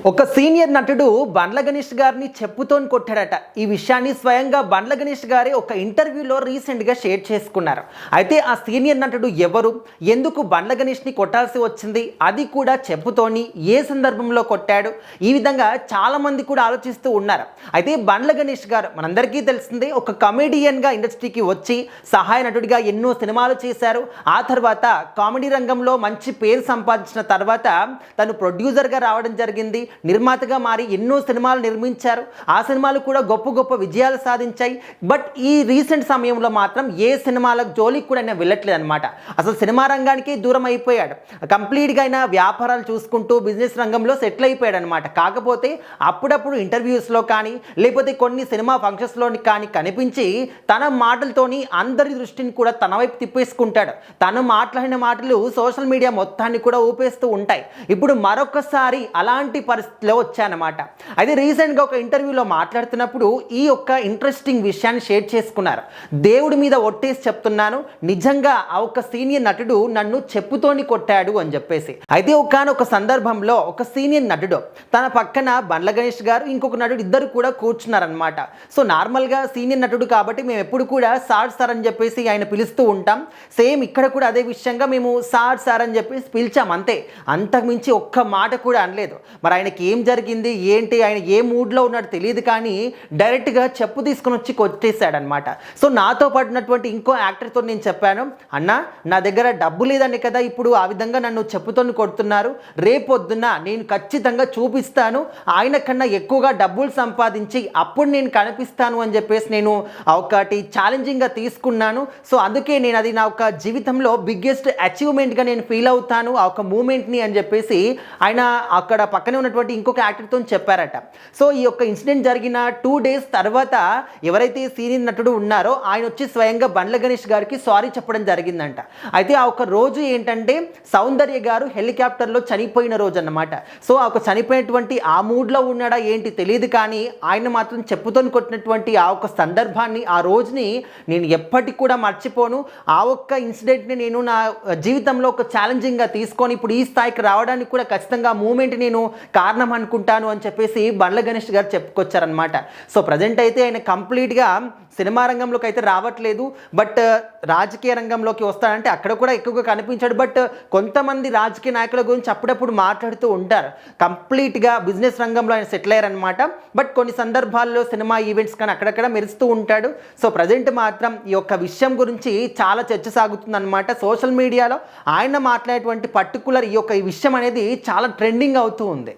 ఒక సీనియర్ నటుడు బండ్ల గణేష్ గారిని చెప్పుతోని కొట్టాడట. ఈ విషయాన్ని స్వయంగా బండ్ల గణేష్ గారే ఒక ఇంటర్వ్యూలో రీసెంట్గా షేర్ చేసుకున్నారు. అయితే ఆ సీనియర్ నటుడు ఎవరు, ఎందుకు బండ్ల గణేష్ని కొట్టాల్సి వచ్చింది, అది కూడా చెప్పుతోని ఏ సందర్భంలో కొట్టాడు, ఈ విధంగా చాలామంది కూడా ఆలోచిస్తూ ఉన్నారు. అయితే బండ్ల గణేష్ గారు మనందరికీ తెలిసిందే, ఒక కమెడియన్గా ఇండస్ట్రీకి వచ్చి సహాయ నటుడిగా ఎన్నో సినిమాలు చేశారు. ఆ తర్వాత కామెడీ రంగంలో మంచి పేరు సంపాదించిన తర్వాత తను ప్రొడ్యూసర్గా రావడం జరిగింది. నిర్మాతగా మారి ఎన్నో సినిమాలు నిర్మించారు. ఆ సినిమాలు కూడా గొప్ప గొప్ప విజయాలు సాధించాయి. బట్ ఈ రీసెంట్ సమయంలో మాత్రం ఏ సినిమాలకు జోలికి కూడా ఆయన వెళ్ళట్లేదు అనమాట. అసలు సినిమా రంగానికి దూరం అయిపోయాడు. కంప్లీట్గా ఆయన వ్యాపారాలు చూసుకుంటూ బిజినెస్ రంగంలో సెటిల్ అయిపోయాడు అనమాట. కాకపోతే అప్పుడప్పుడు ఇంటర్వ్యూస్లో కానీ లేకపోతే కొన్ని సినిమా ఫంక్షన్స్లో కానీ కనిపించి తన మాటలతోని అందరి దృష్టిని కూడా తన వైపు తిప్పేసుకుంటాడు. తను మాట్లాడిన మాటలు సోషల్ మీడియా మొత్తాన్ని కూడా ఊపేస్తూ ఉంటాయి. ఇప్పుడు మరొకసారి అలాంటి పరిస్థితిలో వచ్చాయన్నమాట. అయితే రీసెంట్గా ఒక ఇంటర్వ్యూలో మాట్లాడుతున్నప్పుడు ఈ యొక్క ఇంట్రెస్టింగ్ విషయాన్ని షేర్ చేసుకున్నారు. దేవుడి మీద ఒట్టేసి చెప్తున్నాను, నిజంగా ఆ ఒక సీనియర్ నటుడు నన్ను చెప్పుతోని కొట్టాడు అని చెప్పేసి. అయితే ఒకానొక సందర్భంలో ఒక సీనియర్ నటుడు తన పక్కన బండ్ల గణేష్ గారు, ఇంకొక నటుడు ఇద్దరు కూడా కూర్చున్నారనమాట. సో నార్మల్గా సీనియర్ నటుడు కాబట్టి మేము ఎప్పుడు కూడా సార్ సార్ అని చెప్పేసి ఆయన పిలుస్తూ ఉంటాం. సేమ్ ఇక్కడ కూడా అదే విషయంగా మేము సార్ సార్ అని చెప్పేసి పిలిచాం, అంతే. అంతకుమించి ఒక్క మాట కూడా అనలేదు. మరి ఆయనకి ఏం జరిగింది ఏంటి, ఆయన ఏ మూడ్లో ఉన్నాడు తెలియదు, కానీ డైరెక్ట్గా చెప్పు తీసుకుని వచ్చి కొట్టేశాడనమాట. సో నాతో పడినటువంటి ఇంకో యాక్టర్తో నేను చెప్పాను, అన్న నా దగ్గర డబ్బు లేదండి కదా, ఇప్పుడు ఆ విధంగా నన్ను చెప్పుతో కొడుతున్నారు, రేపొద్దున నేను ఖచ్చితంగా చూపిస్తాను, ఆయన కన్నా ఎక్కువగా డబ్బులు సంపాదించి అప్పుడు నేను కనిపిస్తాను అని చెప్పేసి నేను ఒకటి ఛాలెంజింగ్గా తీసుకున్నాను. సో అందుకే నేను అది నా ఒక జీవితంలో బిగ్గెస్ట్ అచీవ్మెంట్గా నేను ఫీల్ అవుతాను ఆ ఒక మూమెంట్ని అని చెప్పేసి ఆయన అక్కడ పక్కనే ఉన్నటువంటి ఇంకొక యాక్టర్తో చెప్పారట. సో ఈ యొక్క ఇన్సిడెంట్ జరిగిన 2 days తర్వాత ఎవరైతే సీనియర్ నటుడు ఉన్నారో ఆయన వచ్చి స్వయంగా బండ్ల గణేష్ గారికి సారీ చెప్పడం జరిగిందంట. అయితే ఆ ఒక రోజు ఏంటంటే సౌందర్య గారు హెలికాప్టర్లో చనిపోయిన రోజు అన్నమాట. సో ఆ ఒక చనిపోయినటువంటి ఆ మూడ్లో ఉన్నాడా ఏంటి తెలియదు, కానీ ఆయన మాత్రం చెప్పుతోని కొట్టినటువంటి ఆ ఒక సందర్భాన్ని, ఆ రోజుని నేను ఎప్పటికి కూడా మర్చిపోను. ఆ ఒక్క ఇన్సిడెంట్ని నేను నా జీవితంలో ఒక ఛాలెంజింగ్గా తీసుకొని ఇప్పుడు ఈ స్థాయికి రావడానికి కూడా ఖచ్చితంగా ఆ మూమెంట్ నేను కారణం అనుకుంటాను అని చెప్పేసి బండ్ల గణేష్ గారు చెప్పుకొచ్చారనమాట. సో ప్రజెంట్ అయితే ఆయన కంప్లీట్గా సినిమా రంగంలోకి అయితే రావట్లేదు, బట్ రాజకీయ రంగంలోకి వస్తాడంటే అక్కడ కూడా ఎక్కువగా కనిపించాడు. బట్ కొంతమంది రాజకీయ నాయకుల గురించి అప్పుడప్పుడు మాట్లాడుతూ ఉంటారు. కంప్లీట్గా బిజినెస్ రంగంలో ఆయన సెటిల్ అయ్యారనమాట. బట్ కొన్ని సందర్భాల్లో సినిమా ఈవెంట్స్ కానీ అక్కడక్కడ మెరుస్తూ ఉంటాడు. సో ప్రజెంట్ మాత్రం ఈ యొక్క విషయం గురించి చాలా చర్చ సాగుతుందన్నమాట. సోషల్ మీడియాలో ఆయన మాట్లాడేటువంటి పర్టికులర్ ఈ విషయం అనేది చాలా ట్రెండింగ్ అవుతూ ఉంది.